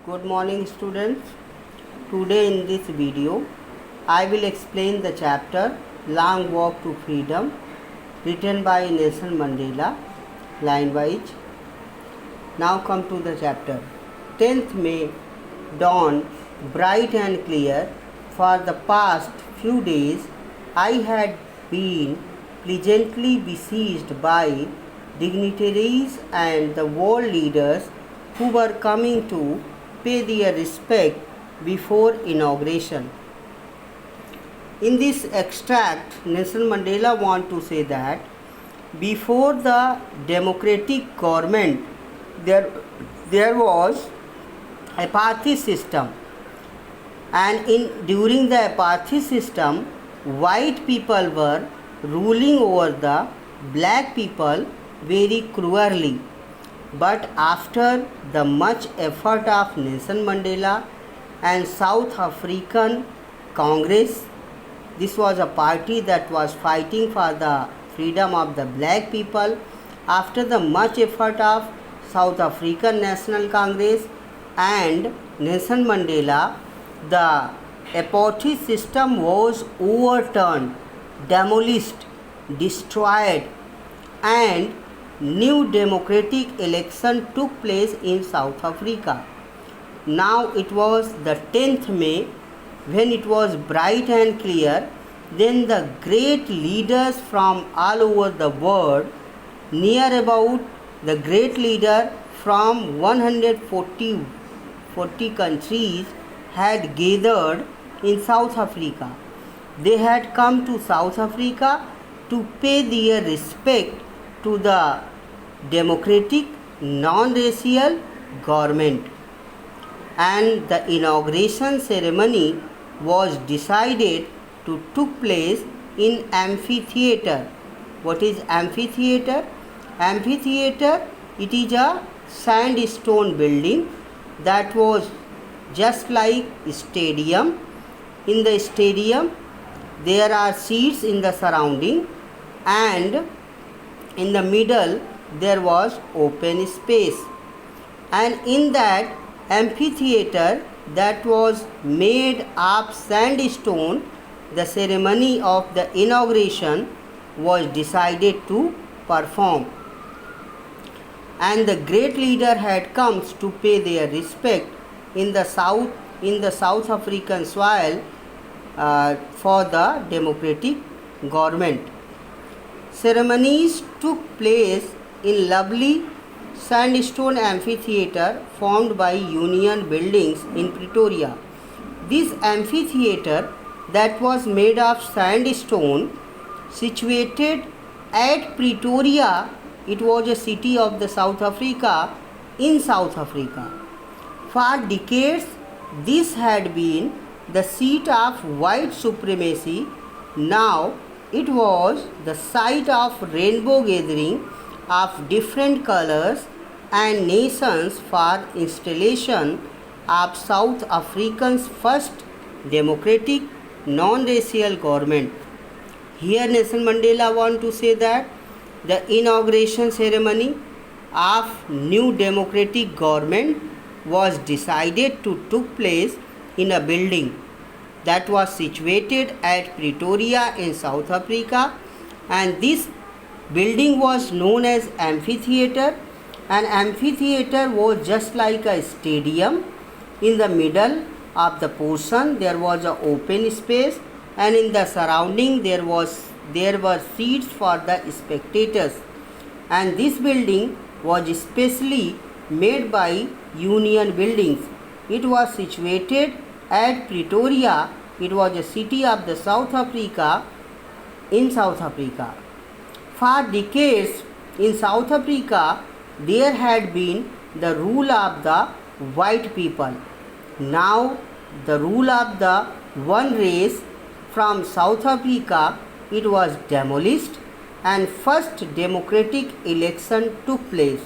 Good morning students. Today in this video I will explain the chapter Long Walk to Freedom written by Nelson Mandela line wise. Now come to the chapter. 10th May dawned bright and clear. For the past few days I had been pleasantly besieged by dignitaries and the world leaders who were coming to pay their respect before inauguration. In this extract, Nelson Mandela wants to say that before the democratic government, there was apartheid system, and during the apartheid system, white people were ruling over the black people very cruelly. But after the much effort of Nelson Mandela and South African Congress, this was a party that was fighting for the freedom of the black people. After the much effort of South African National Congress and Nelson Mandela, the apartheid system was overturned, demolished, destroyed, and new democratic election took place in South Africa. Now it was the 10th May when it was bright and clear. Then the great leaders from all over the world, near about the great leader from 140 countries had gathered in South Africa. They had come to South Africa to pay their respect to the democratic non-racial government, and the inauguration ceremony was decided to took place in amphitheater. What is amphitheater? Amphitheater, it is a sandstone building that was just like stadium. In the stadium there are seats in the surrounding, and in the middle there was open space, and in that amphitheater that was made of sandstone, the ceremony of the inauguration was decided to perform, and the great leader had come to pay their respect in the South African soil for the democratic government. Ceremonies took place in lovely sandstone amphitheater formed by Union Buildings in Pretoria. This amphitheater that was made of sandstone, situated at Pretoria, it was a city of the South Africa in South Africa. For decades this had been the seat of white supremacy. Now it was the site of rainbow gathering of different colors and nations for installation of South Africa's first democratic non-racial government. Here Nelson Mandela wants to say that the inauguration ceremony of new democratic government was decided to took place in a building that was situated at Pretoria in South Africa, and this building was known as amphitheater. An amphitheater was just like a stadium. In the middle of the portion there was an open space, and in the surrounding there were seats for the spectators, and this building was specially made by Union Buildings. It was situated at Pretoria. It was a city of the South Africa in South Africa. For decades in South Africa there had been the rule of the white people. Now the rule of the one race from South Africa, it was demolished, and first democratic election took place,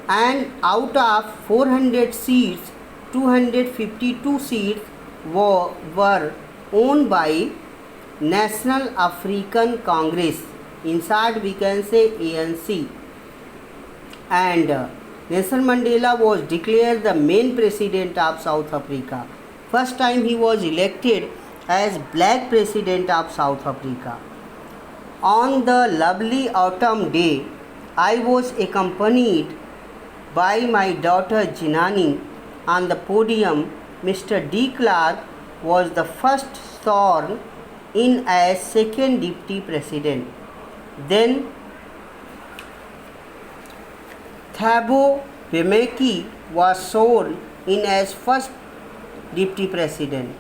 and out of 400 seats 252 seats were owned by National African Congress. In short we can say ANC, and Nelson Mandela was declared the main president of South Africa. First time he was elected as black president of South Africa. On the lovely autumn day, I was accompanied by my daughter Jinani. On the podium, Mr. De Klerk was the first sworn in as second deputy president. Then Thabo Mbeki was sworn in as first deputy president.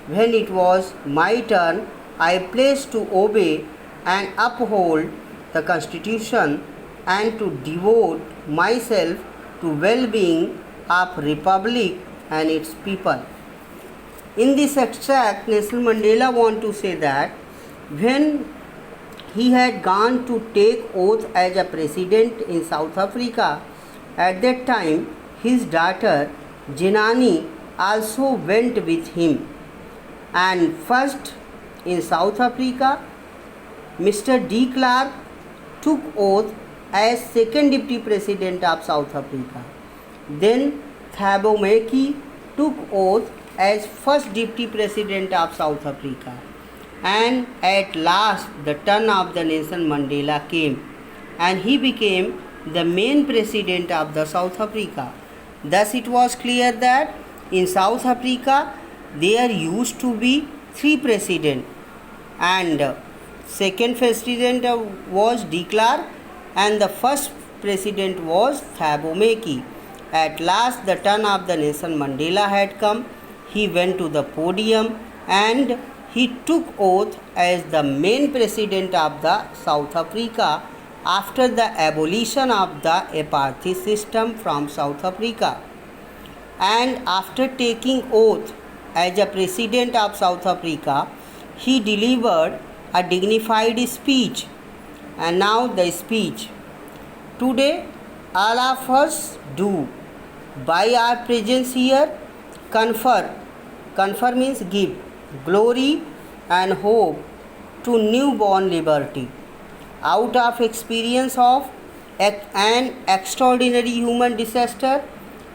When it was my turn, I pledged to obey and uphold the constitution and to devote myself to well-being of republic and its people. In this extract, Nelson Mandela wants to say that when he had gone to take oath as a president in South Africa, at that time his daughter Jinani also went with him. And first in South Africa, Mr. De Klerk took oath as second deputy president of South Africa. Then Thabo Mbeki took oath as first deputy president of South Africa. And at last the turn of the Nelson Mandela came and he became the main president of the South Africa. Thus it was clear that in South Africa there used to be three presidents, and second president was De Klerk and the first president was Thabo Mbeki. At last the turn of the Nelson Mandela had come. He went to the podium and he took oath as the main president of the South Africa after the abolition of the apartheid system from South Africa. And after taking oath as a president of South Africa, he delivered a dignified speech. And now the speech. Today, all of us do, by our presence here, confer means give, glory and hope to newborn liberty. Out of experience of an extraordinary human disaster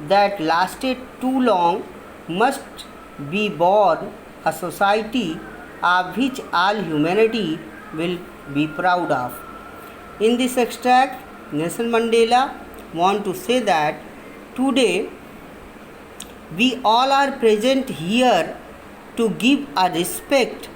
that lasted too long must be born a society of which all humanity will be proud of. In this extract, Nelson Mandela wants to say that today we all are present here to give a respect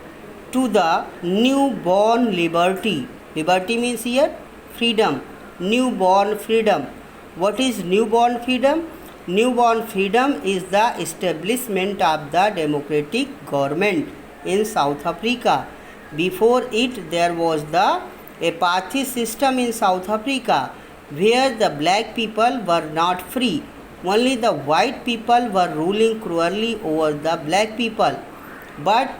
to the newborn liberty. Liberty means here freedom, newborn freedom. What is newborn freedom? Newborn freedom is the establishment of the democratic government in South Africa. Before it, there was the apartheid system in South Africa, where the black people were not free. Only the white people were ruling cruelly over the black people. But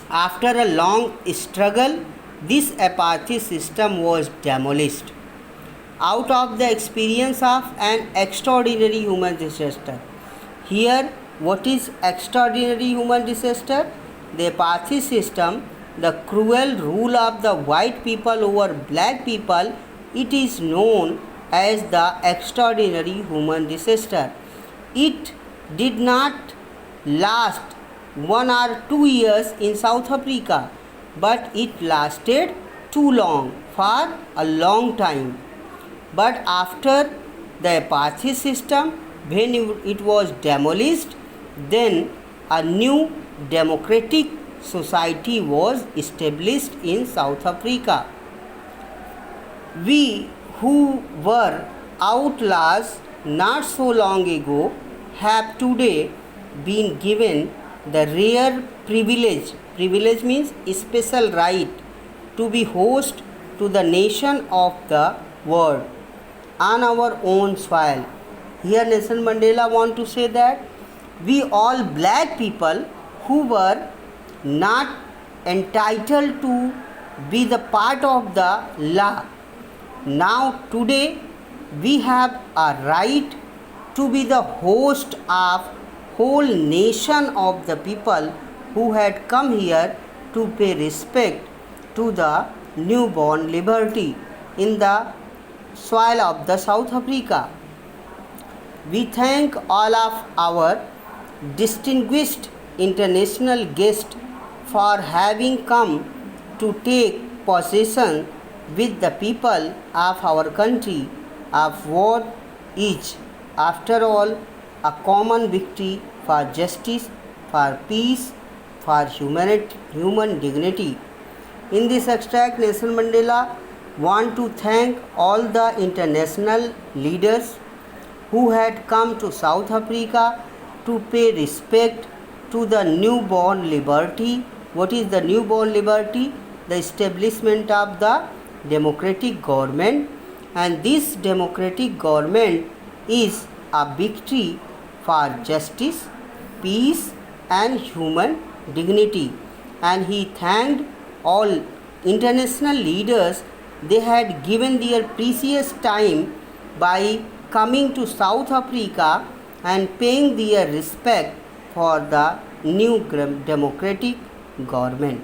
after a long struggle, this apartheid system was demolished out of the experience of an extraordinary human disaster. Here, what is extraordinary human disaster? The apartheid system, the cruel rule of the white people over black people, it is known as the extraordinary human disaster. It did not last 1 or 2 years in South Africa, but it lasted too long, for a long time. But after the apartheid system, when it was demolished, then a new democratic society was established in South Africa. We who were outlaws not so long ago have today been given the rare privilege means special right to be host to the nation of the world on our own soil. Here Nelson Mandela want to say that we all black people who were not entitled to be the part of the law, now today we have a right to be the host of whole nation of the people who had come here to pay respect to the newborn liberty. In the soil of the South Africa. We thank all of our distinguished international guests for having come to take possession with the people of our country of what is, after all, a common victory for justice, for peace, for human dignity. In this extract, Nelson Mandela want to thank all the international leaders who had come to South Africa to pay respect to the newborn liberty. What is the newborn liberty? The establishment of the democratic government, and this democratic government is a victory for justice, peace and human dignity. And he thanked all international leaders. They had given their precious time by coming to South Africa and paying their respect for the new democratic government.